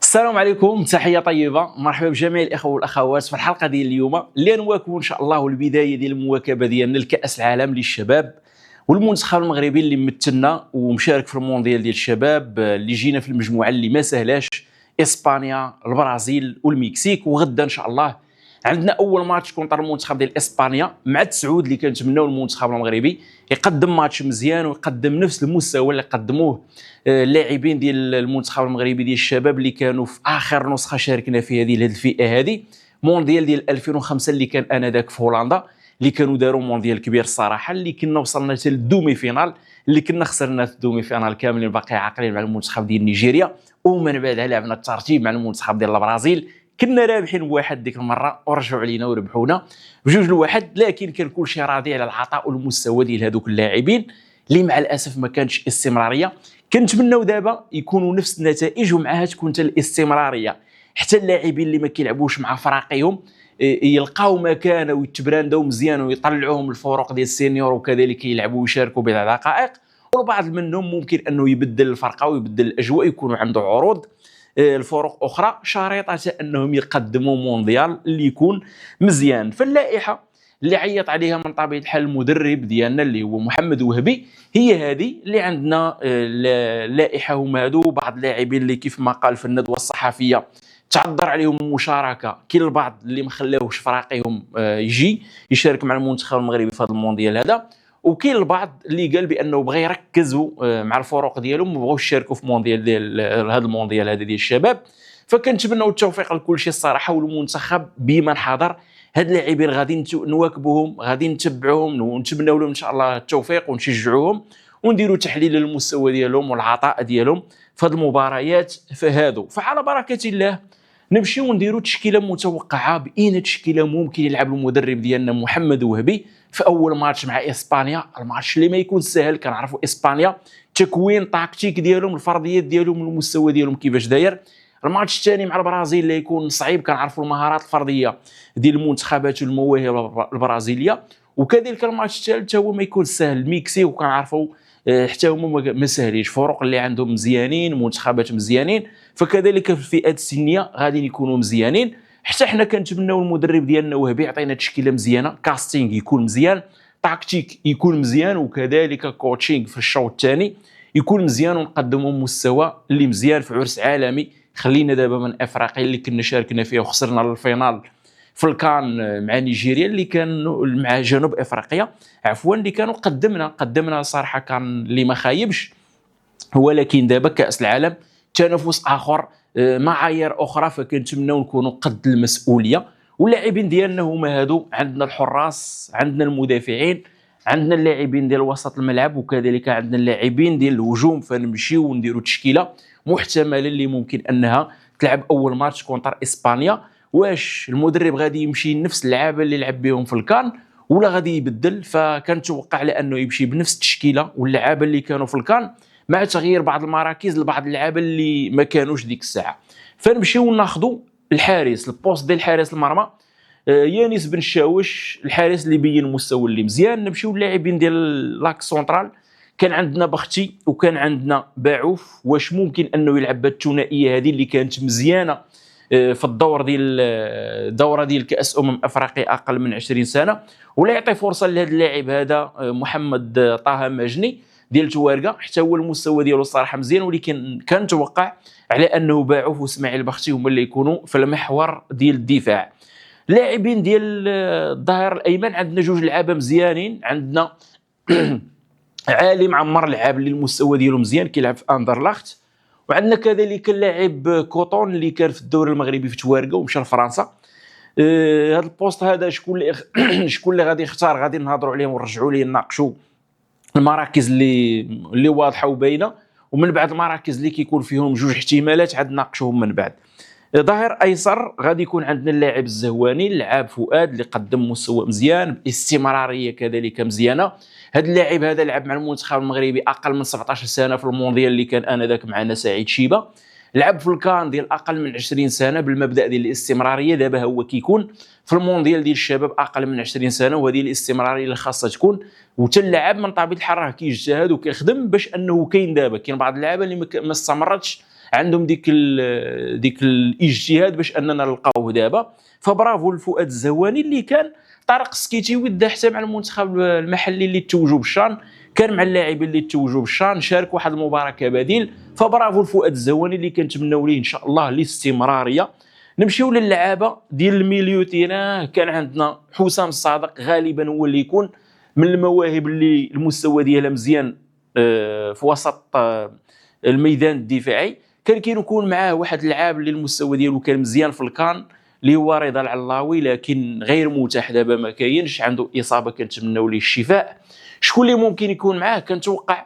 السلام عليكم، تحية طيبة، مرحبا بجميع الإخوة والأخوات في الحلقة ديال اليوم اللي نواكبوا إن شاء الله البداية ديال المواكبة ديالنا لكأس العالم للشباب والمنتخب المغربي اللي ممثلنا ومشارك في المونديال ديال الشباب اللي جينا في المجموعة اللي ما سهلاش، إسبانيا، البرازيل والمكسيك. وغدا إن شاء الله عندنا أول ماتش كونتر المنتخب ديال إسبانيا مع التسعود اللي كنتمناو المنتخب المغربي يقدم ماتش مزيان ويقدم نفس المستوى اللي قدموه اللاعبين ديال المنتخب المغربي ديال الشباب اللي كانوا في اخر نسخه شاركنا فيها ديال هذه الفئه هذه، مونديال ديال 2005 اللي كان انذاك في هولندا، اللي كانوا داروا مونديال كبير الصراحه، اللي كنا وصلنا حتى للدومي فينال، اللي كنا خسرنا في الدومي فينال كاملين باقي عاقلين مع المنتخب ديال نيجيريا، ومن بعدها لعبنا الترتيب مع المنتخب ديال البرازيل، كنا رابحين بواحد ديك المره ورجعوا علينا وربحونا بجوج لواحد. لكن كان كل شيء راضي على العطاء والمستوى ديال هذوك اللاعبين اللي مع الاسف ما كانتش استمراريه. كنتمناو دابا يكونوا نفس النتائج ومعها تكون حتى الاستمراريه، حتى اللاعبين اللي ما كيلعبوش مع فراقهم يلقاو مكانه ويتبرانداو مزيان ويطلعوهم الفروق ديال السينيور وكذلك يلعبوا ويشاركوا بضع دقائق. والبعض منهم ممكن انه يبدل الفرقه ويبدل الاجواء، يكونوا عنده عروض الفرق اخرى شريطه انهم يقدموا مونديال اللي يكون مزيان. فاللائحه اللي عيط عليها من طبيعه الحال المدرب ديالنا اللي هو محمد وهبي هي هذه اللي عندنا. اللائحه هما هادو بعض اللاعبين اللي كيف ما قال في الندوه الصحفيه تعذر عليهم المشاركه، كاين البعض اللي ما خلاوش فراقيهم يجي يشارك مع المنتخب المغربي في هذا المونديال هذا، وكاين البعض اللي قال بانه بغى يركزوا مع الفرق ديالهم وبغاو يشاركوا في مونديال ديال هذا المونديال هذا ديال الشباب. فكنتمنوا التوفيق لكل شيء الصراحه، والمنتخب بمن حضر هاد اللاعبين غادي نواكبوهم، غادي نتبعوهم ونتمنوا لهم ان شاء الله التوفيق ونشجعوهم ونديروا تحليل للمستوى ديالهم والعطاء ديالهم في هذه المباريات. فهادو فعلى بركه الله نمشيو ونديروا تشكيله متوقعه باين تشكيله ممكن يلعب المدرب ديالنا محمد وهبي في اول ماتش مع اسبانيا، الماتش اللي ما يكون سهل. كنعرفوا اسبانيا تكوين طاكتيك ديالهم، الفرديات ديالهم، المستوى ديالهم كيفاش داير. الماتش الثاني مع البرازيل اللي يكون صعيب، كنعرفوا المهارات الفرديه ديال المنتخبات والمواهب البرازيليه. وكذلك الماتش الثالث هو ما يكون سهل، المكسيك وكنعرفوا حتى هما ما سهليش، فرق اللي عندهم مزيانين، منتخبات مزيانين، فكذلك في الفئات السنيه غادي يكونوا مزيانين. حتى حنا كنتمناو المدرب ديالنا وهبي يعطينا تشكيله مزيانه، كاستينغ يكون مزيان، تاكتيك يكون مزيان، وكذلك كوتشينغ في الشوط الثاني يكون مزيان، ونقدموا مستوى اللي مزيان في عرس عالمي. خلينا دابا من افريقيا اللي كنا شاركنا فيها وخسرنا الفينال في الكان مع نيجيريا اللي كان مع جنوب افريقيا عفوا، اللي كانوا قدمنا صراحه كان اللي ما خايبش. ولكن دابا كاس العالم تنافس اخر، معايير اخرى، فكنتمناو نكونوا قد المسؤوليه. واللاعبين ديالنا هما هادو، عندنا الحراس، عندنا المدافعين، عندنا اللاعبين ديال وسط الملعب، وكذلك عندنا اللاعبين ديال الهجوم. فنمشيو ونديروا تشكيله محتمله اللي ممكن انها تلعب اول ماتش كونتر اسبانيا. واش المدرب غادي يمشي نفس اللعابه اللي لعب بهم في الكان ولا غادي يبدل؟ فكنتوقع على انه يمشي بنفس التشكيله واللعابه اللي كانوا في الكان، مع تغيير بعض المراكز لبعض اللعابه اللي ما كانوش ديك الساعه. فنمشيو ناخذوا الحارس، البوست ديال حارس المرمى يانيس بن شاوش، الحارس اللي بين المستوى اللي مزيان. نمشيو اللاعبين ديال لاك سونترال، كان عندنا بختي وكان عندنا باعوف. واش ممكن انه يلعب بالثنائيه هذه اللي كانت مزيانه في الدور ديال الدوره ديال كاس افريقيا اقل من 20 سنه، ولا يعطي فرصه لهذا اللاعب هذا محمد طه ماجني ديال توارقه، حتى هو المستوى ديالو الصراحه مزيان. ولكن كنتوقع على انه باعوف واسماعيل بختي هما اللي يكونوا في المحور ديال الدفاع. لاعبين ديال الظهير الايمن عندنا جوج لعابه مزيانين، عندنا عالي معمر لعاب اللي المستوى ديالو مزيان كيلعب في اندرلاخت، وعندنا كذلك اللاعب كوطون اللي كان في الدوري المغربي في توارقه ومشى لفرنسا. هذا البوست هذا شكون اللي غادي يختار؟ غادي نهضروا عليهم ونرجعوا ليه نناقشوا المراكز اللي واضحه وباينه، ومن بعد المراكز اللي كيكون فيهم جوج احتمالات عاد نناقشوهم من بعد. ظهير ايسر غادي يكون عندنا اللاعب الزهواني، اللاعب فؤاد اللي قدم مستوى مزيان باستمراريه كذلك مزيانه. هذا اللاعب هذا لعب مع المنتخب المغربي اقل من 17 سنه في المونديال اللي كان انذاك معنا سعيد شيبه، لعب في الكان ديال اقل من 20 سنه بالمبدا ديال الاستمراريه. دابا هو كيكون في المونديال ديال الشباب اقل من 20 سنه، وهذه الاستمراريه اللي خاصها تكون. وتلعب من طبيعه الحال راه كيجتهد وكيخدم باش انه كاين دابا كاين بعض اللعابه اللي ما استمرتش عندهم ديك الاجتهاد باش اننا نلقاوه دابا. فبرافو لفؤاد الزهواني اللي كان. طارق السكيتيوي دا حتى مع المنتخب المحلي اللي توجوا بالشان، كان مع اللاعبين اللي توجوا بالشان، شارك واحد المباراه كبديل. فبرافو لفؤاد الزهواني اللي كنتمناو ليه ان شاء الله الاستمراريه. نمشيو للعابه ديال الميليو تيران. كان عندنا حسام الصادق غالبا هو اللي يكون من المواهب اللي المستوى ديالها مزيان في وسط الميدان الدفاعي. كان كيكون معاه واحد اللاعب اللي المستوى ديالو كان مزيان في الكان اللي هو رضا العلاوي، لكن غير متاح دابا، ما كاينش، عنده اصابه كنتمناو ليه الشفاء. شكون اللي ممكن يكون معاه؟ كنتوقع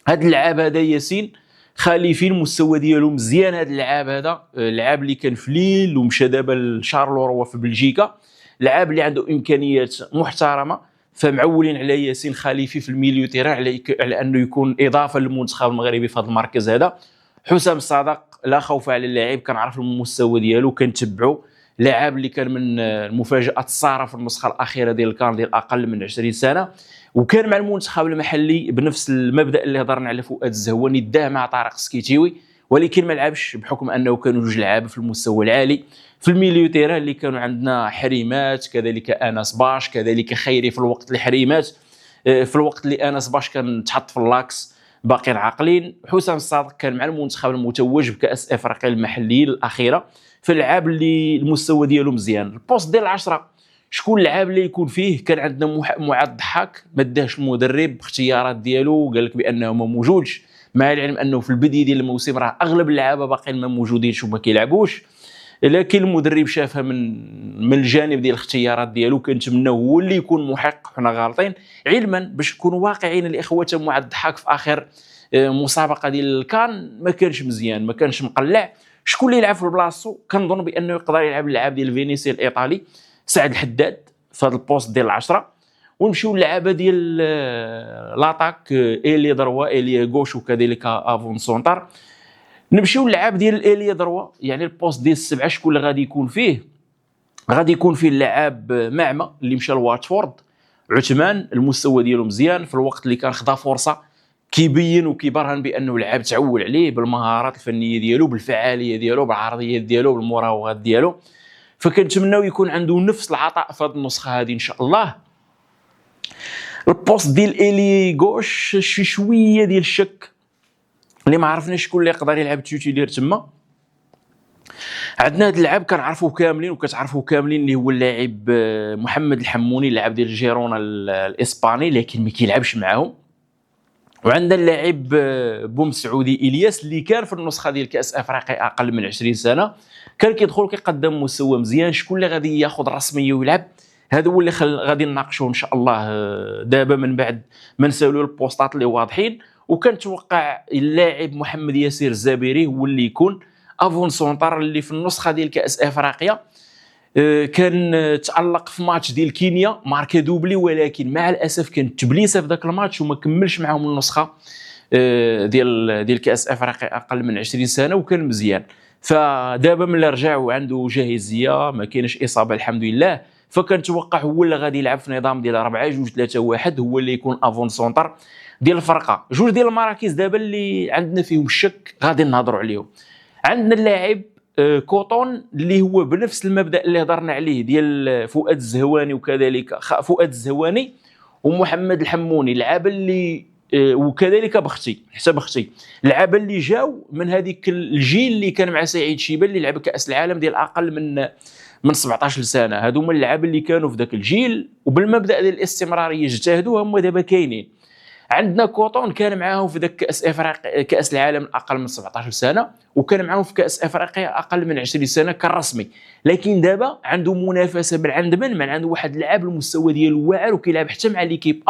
هذا اللاعب هذا ياسين خليفي، المستوى ديالو مزيان. هذا اللاعب هذا اللاعب اللي كان في ليل ومشى دابا لشارلوروا في بلجيكا، لاعب اللي عنده امكانيات محترمه. فمعولين على ياسين خليفي في الميليو تيران على انه يكون اضافه للمنتخب المغربي في هذا المركز هذا. حسام الصادق لا خوف على اللاعب، كنعرف المستوى ديالو كنتبعو، لاعب اللي كان من المفاجات الساره في النسخه الاخيره ديال الكان ديال اقل من 20 سنه، وكان مع المنتخب المحلي بنفس المبدا اللي هضرنا على فؤاد الزهواني، داه مع طارق السكيتيوي، ولكن ما لعبش بحكم انه كانوا جوج لعابه في المستوى العالي في الميليو تيران اللي كانوا عندنا حريمات، كذلك انس باش، كذلك خيري في الوقت الحريمات، في الوقت اللي انس باش كان تحط في اللاكس باقيين عاقلين. حسام الصادق كان مع المنتخب المتوج بكاس افريقيا المحليه الاخيره، فاللعاب اللي المستوى ديالو مزيان. البوست ديال 10 شكون اللعاب اللي يكون فيه؟ كان عندنا معاذ ضحاك، ما داهش المدرب باختيارات ديالو وقال لك بانه ما موجودش، مع العلم انه في البدايه ديال الموسم راه اغلب اللعابه باقيين ما موجودينش وما كيلعبوش، لكن المدرب شافها من الجانب ديال الاختيارات ديالو. كنتمناو هو اللي يكون محق، حنا غالطين علما باش نكونوا واقعيين الاخوه. معاذ الضحاك في اخر مسابقه ديال الكان ما كانش مزيان، ما كانش مقلع. شكون اللي يلعب في بلاصتو؟ كنظن بانه يقدر يلعب اللعاب ديال فينيسيا الايطالي سعد الحداد في هذا البوست ديال 10. ونمشيو للعابه ديال لاطاك، ايلي دروا، ايلي غوش، وكذلك افون سونتار. نمشيو للعاب ديال الاليه دروا، يعني البوست ديال 7 شكون اللي غادي يكون فيه؟ غادي يكون فيه اللاعب معمى اللي مشى لواتفورد، عثمان المستوى ديالو مزيان، في الوقت اللي كان خدا فرصه كيبين وكيبرهن بانه لعاب تعول عليه بالمهارات الفنيه ديالو، بالفعاليه ديالو، بالعرضيات ديالو، بالمراوغات ديالو. فكنتمناو يكون عنده نفس العطاء في هذه النسخه هذه ان شاء الله. البوست ديال الي غوش شي شويه ديال الشك، اللي ما عرفناش شكون اللي يقدر يلعب تيوتيلير تما. عندنا هذا اللاعب كنعرفوه كاملين وكتعرفوه كاملين، اللي هو اللاعب محمد الحموني، اللاعب ديال جيرونا الاسباني، لكن ما كيلعبش معاهم. وعندنا اللاعب بوم سعودي الياس اللي كان في النسخه ديال كاس افريقيا اقل من 20 سنه، كان كيدخل كيقدم مستوى مزيان. شكون اللي غادي ياخذ رسميه ويلعب؟ هذا هو اللي غادي نناقشوه ان شاء الله دابا من بعد ما نسالوا البوستات اللي واضحين. وكنتوقع اللاعب محمد ياسير الزبيري هو اللي يكون افون سونتار، اللي في النسخه ديال كاس افريقيا كان تالق في ماتش ديال كينيا، ماركا دوبلي، ولكن مع الاسف كان تبليسه في ذاك الماتش وما كملش معهم النسخه ديال كاس افريقيا اقل من 20 سنه، وكان مزيان. فدابا ملي رجع وعنده جاهزيه، ما كاينش اصابه الحمد لله، فكنتوقع هو اللي غادي يلعب في نظام ديال 4-2-3-1، هو اللي يكون افون سونتر ديال الفرقه. جوج ديال المراكز دابا اللي عندنا فيهم الشك غادي نهضروا عليهم. عندنا اللاعب كوطون اللي هو بنفس المبدا اللي هضرنا عليه ديال فؤاد الزهواني، وكذلك فؤاد الزهواني ومحمد الحموني، اللعابه اللي وكذلك بختي، حتى بختي، اللعابه اللي جاو من هذيك الجيل اللي كان مع سعيد شيبه اللي لعب كاس العالم ديال اقل من 17 سنه. هادو هما اللعابه اللي كانوا في ذاك الجيل وبالمبدا ديال الاستمراريه اجتهدوا، هما دابا كاينين. عندنا كوطون كان معاهم في ذاك كاس افريقيا كاس العالم اقل من 17 سنه، وكان معاهم في كاس افريقيا اقل من 20 سنه كالرسمي، لكن دابا عنده منافسه من عنده واحد اللاعب المستوى ديالو واعر وكيلعب حتى مع ليكيب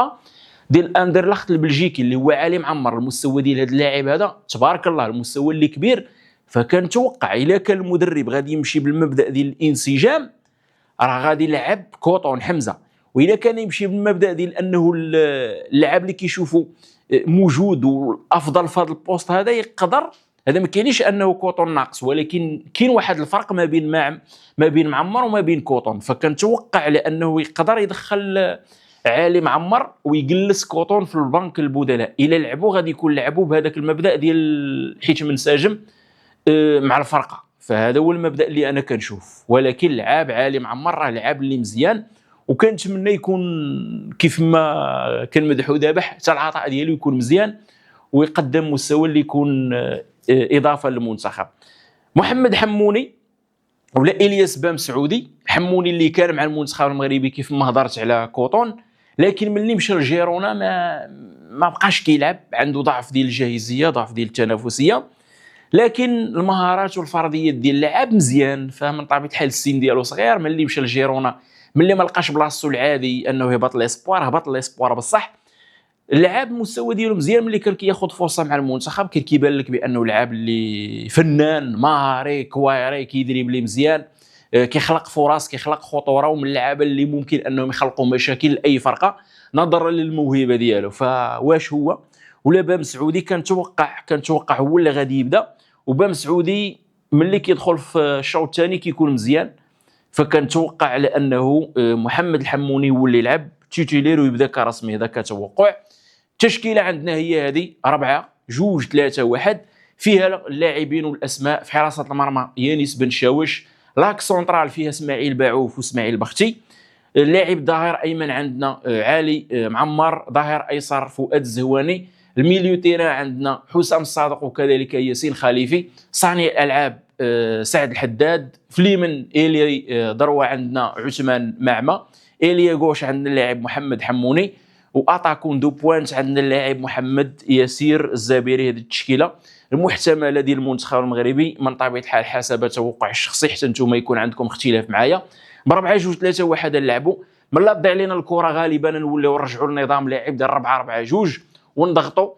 ديال اندرلخت البلجيكي اللي هو علي معمر. المستوى ديال هذا اللاعب هذا تبارك الله المستوى اللي كبير. فكنتوقع الا كان المدرب غادي يمشي بالمبدا ديال الانسجام راه غادي يلعب كوطون حمزه، واذا كان يمشي بالمبدا ديال انه اللاعب اللي كيشوفوا موجود والافضل في هذا البوست هذا يقدر، هذا ما كاينش انه كوطون ناقص، ولكن كاين واحد الفرق ما بين معمر وما بين كوطون. فكنتوقع لانه يقدر يدخل علي معمر ويجلس كوطون في البنك البدلاء. الى لعبوا غادي يكون لعبوا بهذاك المبدا ديال حيت منسجم مع الفرقه. فهذا هو المبدا اللي انا كنشوف. ولكن لعاب عالي معمر راه لعاب اللي مزيان، وكنتمنى يكون كيف ما كان مدحو دابا حتى العطاء ديالو يكون مزيان ويقدم مستوى اللي يكون اضافه للمنتخب. محمد حموني ولا الياس بام سعودي. حموني اللي كان مع المنتخب المغربي كيف ما هضرت على كوطون، لكن ملي مشى لجيرونا ما بقاش كيلعب، عنده ضعف ديال الجاهزيه، ضعف ديال التنافسيه، لكن المهارات والفرديات ديال اللاعب مزيان. فمن طبيعه الحال السن ديالو صغير، ملي مشى لجيرونا ملي ما لقاش بلاصتو العادي انه هبط ليسبوار بصح اللعاب المستوى ديالو مزيان. ملي كان كياخذ فرصه مع المنتخب كان كيبان لك بانه لعاب اللي فنان مهاري كوايري، كيدريبلي مزيان، كيخلق فرص، كيخلق خطوره، ومن اللعابه اللي ممكن انهم يخلقوا مشاكل لاي فرقه نظرا للموهبه ديالو. فواش هو ولا بام سعودي كنتوقع هو اللي غادي يبدا. وبام سعودي ملي كيدخل في الشوط الثاني كيكون مزيان، فكنتوقع على انه محمد الحموني هو اللي يلعب تيتيلير ويبدا كرسمي. هذا كتوقع. التشكيله عندنا هي هذه 4-2-3-1 فيها اللاعبين والاسماء. في حراسه المرمى يانس بن شاوش، لاك سونترال فيها اسماعيل باعوف واسماعيل بختي، اللاعب ظاهر ايمن عندنا علي معمر، ظاهر ايسر فؤاد الزهواني، الميليو تيرا عندنا حسام الصادق وكذلك ياسين خليفي، صانع الالعاب سعد الحداد، في اليمين الي ذروه عندنا عثمان معمى، اليا غوش عندنا اللاعب محمد حموني، واتاكون دو بوينت عندنا اللاعب محمد ياسير الزابيري. هذه التشكيله المحتمله ديال المنتخب المغربي من طبيعه الحال حسب توقعي الشخصي، حتى نتوما يكون عندكم اختلاف معايا. ب4-2-3-1 نلعبوا. من لا تضيع لنا الكره غالبا نوليو نرجعوا للنظام لاعب ديال 4-4-2 ونضغطوا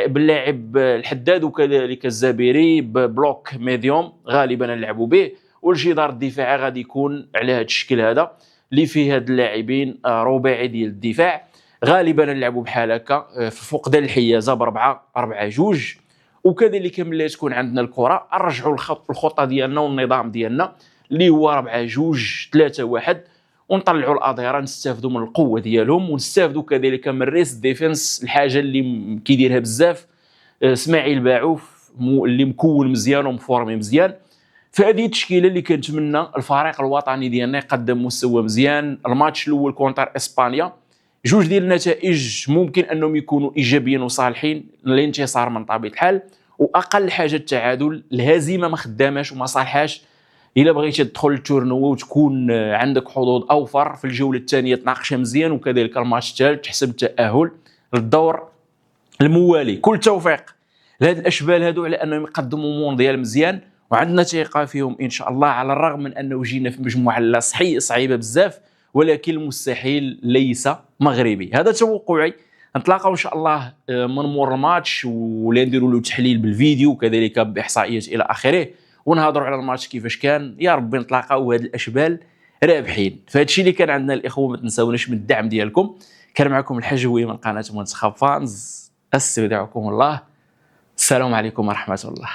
باللاعب الحداد وكذلك الزابيري ببلوك ميديوم غالبا نلعبوا به، والجدار الدفاعي غادي يكون على هذا الشكل هذا اللي فيه هاد اللاعبين رباعي ديال الدفاع. غالبا نلعبوا بحال هكا في فقدان الحيازه ب4-4-2. وكذلك ملي تكون عندنا الكره نرجعوا الخطه ديالنا والنظام ديالنا اللي هو 4-2-3-1 ونطلعوا الاظهره نستافدوا من القوه ديالهم، ونستافدوا كذلك من ريس ديفنس، الحاجه اللي كيديرها بزاف اسماعيل باعوف اللي مكون مزيان ومفورمي مزيان. فهذه التشكيله اللي كنتمنى الفريق الوطني ديالنا يقدم مستوى مزيان. الماتش الاول كونتر اسبانيا جوج ديال النتائج ممكن انهم يكونوا ايجابيين وصالحين للانتصار من طبيعه الحال، واقل حاجه التعادل. الهزيمه ما خداماش وما صالحاش الا بغيتي تدخل للتورنوا وتكون عندك حظوظ اوفر في الجوله الثانيه تناقشها مزيان، وكذلك الماتش الثالث تحسب التاهل للدور الموالي. كل توفيق لهاد الاشبال هادو على انهم يقدموا مونديال مزيان، وعندنا ثقه فيهم ان شاء الله، على الرغم من انه جينا في مجموعه لا صعيبه بزاف، ولكن المستحيل ليس مغربي. هذا توقعي. نتلاقاو ان شاء الله من مور الماتش ولا نديروا له تحليل بالفيديو وكذلك باحصائيات الى اخره، ونهضروا على الماتش كيفاش كان. يا ربي نتلاقاو هاد الاشبال رابحين. فهاد الشيء اللي كان عندنا الاخوه، ما تنساوناش من الدعم ديالكم. كان معكم الحجوي من قناه منتخب فانز، استودعكم الله، السلام عليكم ورحمه الله.